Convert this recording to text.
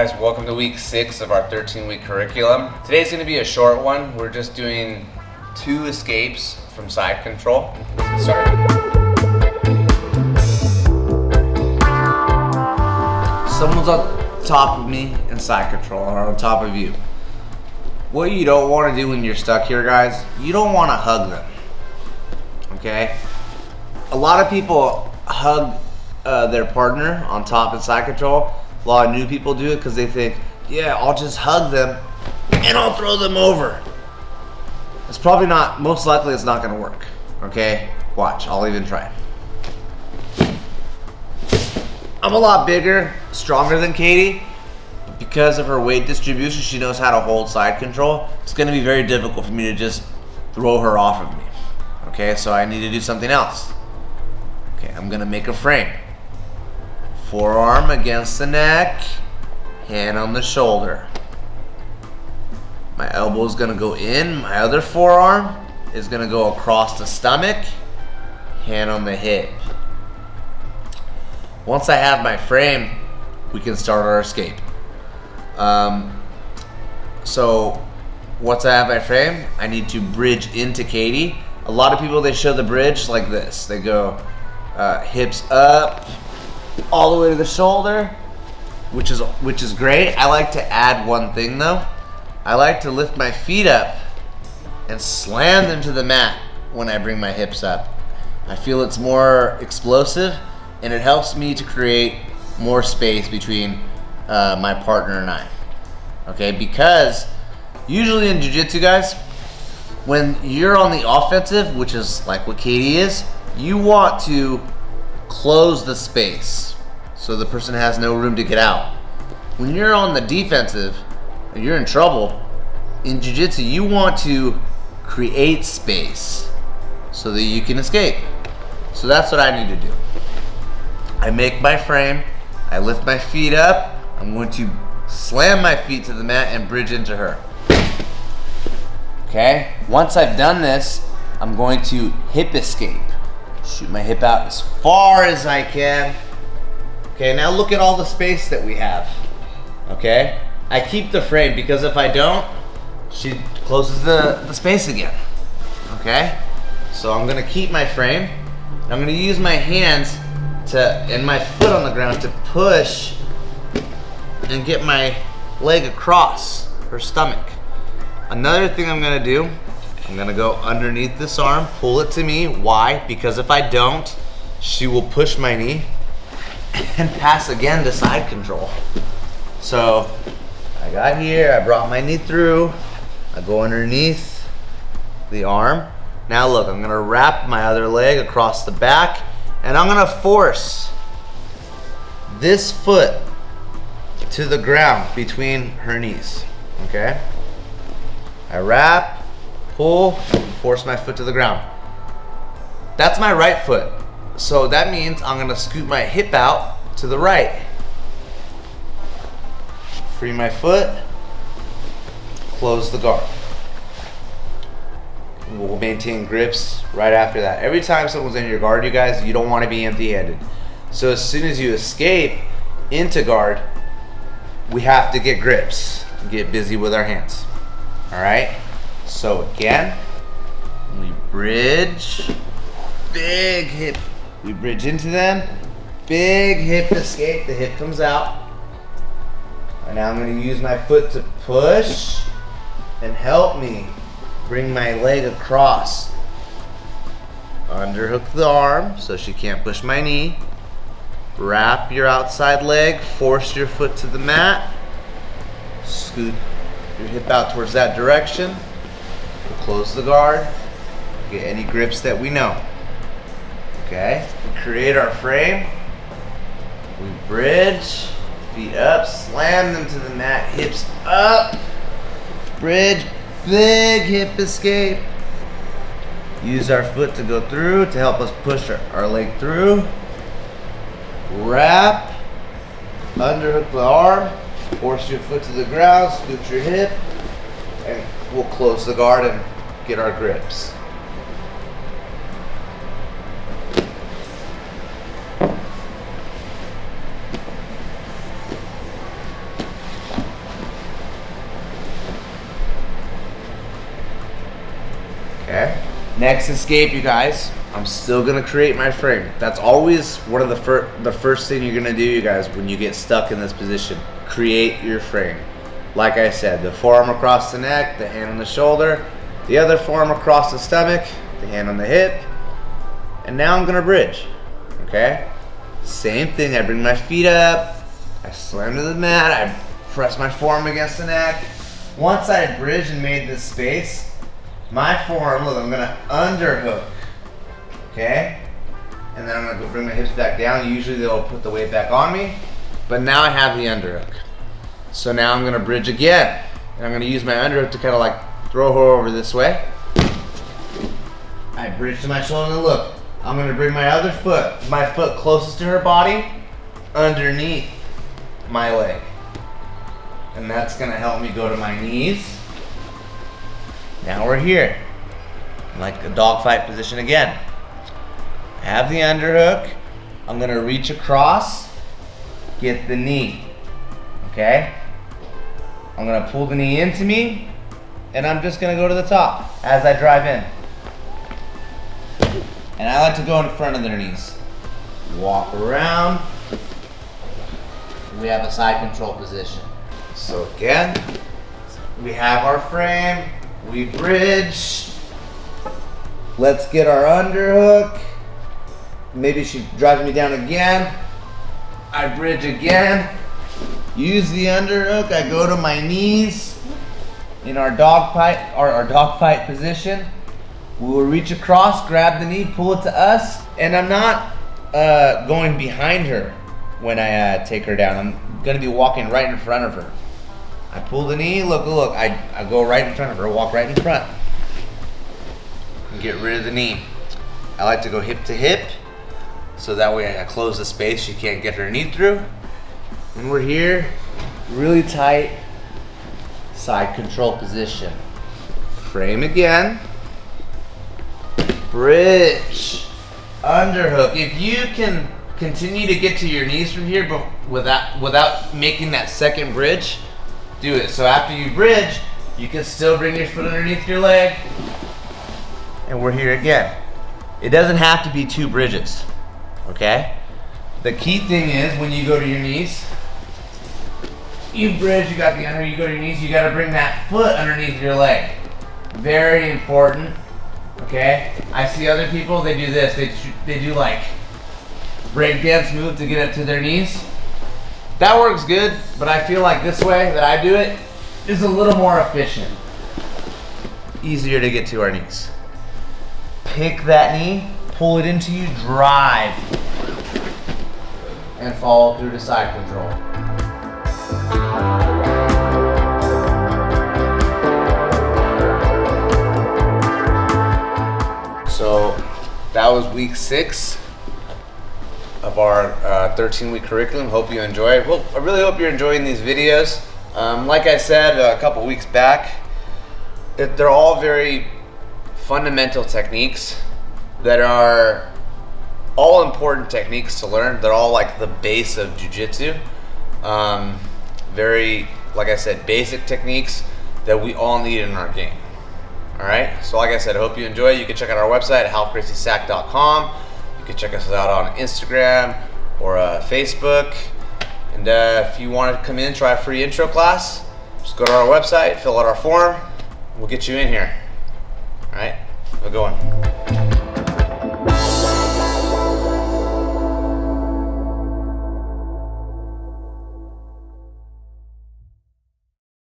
guys, welcome to week 6 of our 13-week curriculum. Today's going to be a short one. We're just doing 2 escapes from side control. Let's get started. Someone's on top of me in side control or on top of you. What you don't want to do when you're stuck here, guys, you don't want to hug them. Okay? A lot of people hug their partner on top in side control. A lot of new people do it because they think, yeah, I'll just hug them and I'll throw them over. It's probably not, most likely it's not going to work. Okay? Watch, I'll even try. I'm a lot bigger, stronger than Katie. Because of her weight distribution, she knows how to hold side control. It's going to be very difficult for me to just throw her off of me. Okay, so I need to do something else. Okay, I'm going to make a frame. Forearm against the neck, hand on the shoulder. My elbow is going to go in, my other forearm is going to go across the stomach, hand on the hip. Once I have my frame, we can start our escape. So once I have my frame, I need to bridge into Katie. A lot of people, they show the bridge like this. They go hips up, all the way to the shoulder, which is great. I like to add one thing though. I like to lift my feet up and slam them to the mat when I bring my hips up. I feel it's more explosive and it helps me to create more space between my partner and I. Okay, because usually in jiu-jitsu, guys, when you're on the offensive, which is like what Katie is, you want to close the space so the person has no room to get out. When you're on the defensive and you're in trouble, in jiu-jitsu, you want to create space so that you can escape. So that's what I need to do. I make my frame, I lift my feet up, I'm going to slam my feet to the mat and bridge into her. Okay, once I've done this, I'm going to hip escape. Shoot my hip out as far as I can. Okay, now look at all the space that we have. Okay, I keep the frame because if I don't, she closes the space again. Okay, so I'm gonna keep my frame. I'm gonna use my hands and my foot on the ground to push and get my leg across her stomach. Another thing I'm gonna do, I'm gonna go underneath this arm, pull it to me. Why? Because if I don't, she will push my knee and pass again to side control. So I got here, I brought my knee through, I go underneath the arm. Now look, I'm gonna wrap my other leg across the back and I'm gonna force this foot to the ground between her knees, okay? I wrap, pull, force my foot to the ground. That's my right foot. So that means I'm gonna scoot my hip out to the right. Free my foot, close the guard. We'll maintain grips right after that. Every time someone's in your guard, you guys, you don't wanna be empty-handed. So as soon as you escape into guard, we have to get grips, get busy with our hands. All right, so again, we bridge, big hip, we bridge into them, big hip escape, the hip comes out. And now I'm gonna use my foot to push and help me bring my leg across. Underhook the arm so she can't push my knee. Wrap your outside leg, force your foot to the mat, scoot your hip out towards that direction. We'll close the guard, get any grips that we know. Okay, we create our frame, we bridge, feet up, slam them to the mat, hips up, bridge, big hip escape. Use our foot to go through to help us push our leg through. Wrap, underhook the arm, force your foot to the ground, scoot your hip, and we'll close the guard and get our grips. Next escape, you guys, I'm still gonna create my frame. That's always one of the first thing you're gonna do, you guys, when you get stuck in this position. Create your frame. Like I said, the forearm across the neck, the hand on the shoulder, the other forearm across the stomach, the hand on the hip, and now I'm gonna bridge, okay? Same thing, I bring my feet up, I slam to the mat, I press my forearm against the neck. Once I bridge and made this space, my forearm, look, I'm gonna underhook, okay? And then I'm gonna go bring my hips back down. Usually they'll put the weight back on me, but now I have the underhook. So now I'm gonna bridge again. And I'm gonna use my underhook to kind of like throw her over this way. I bridge to my shoulder and look, I'm gonna bring my foot closest to her body, underneath my leg. And that's gonna help me go to my knees. Now we're here, like a dogfight position again. I have the underhook. I'm gonna reach across, get the knee, okay? I'm gonna pull the knee into me, and I'm just gonna go to the top as I drive in. And I like to go in front of their knees. Walk around. We have a side control position. So again, we have our frame. We bridge. Let's get our underhook. Maybe she drives me down again. I bridge again. Use the underhook. I go to my knees in our dogfight position. We will reach across, grab the knee, pull it to us, and I'm not going behind her when I take her down. I'm gonna be walking right in front of her. I pull the knee, look, I go right in front of her, walk right in front. And get rid of the knee. I like to go hip to hip, so that way I close the space she can't get her knee through. And we're here, really tight, side control position. Frame again. Bridge. Underhook. If you can continue to get to your knees from here, but without making that second bridge, do it. So after you bridge, you can still bring your foot underneath your leg. And we're here again. It doesn't have to be 2 bridges, okay? The key thing is when you go to your knees, you bridge, you got the under, you go to your knees, you gotta bring that foot underneath your leg. Very important, okay? I see other people, they do this, they do like breakdance move to get up to their knees. That works good, but I feel like this way that I do it is a little more efficient. Easier to get to our knees. Pick that knee, pull it into you, drive, and follow through to side control. So that was week 6 of our 13-week curriculum. Hope you enjoy it. Well, I really hope you're enjoying these videos. Like I said a couple weeks back, they're all very fundamental techniques that are all important techniques to learn. They're all like the base of jiu-jitsu. Very, like I said, basic techniques that we all need in our game. All right, so like I said, I hope you enjoy it. You can check out our website at graciesac.com. You can check us out on Instagram or Facebook. And if you want to come in, try a free intro class, just go to our website, fill out our form, we'll get you in here. All right, have a good one.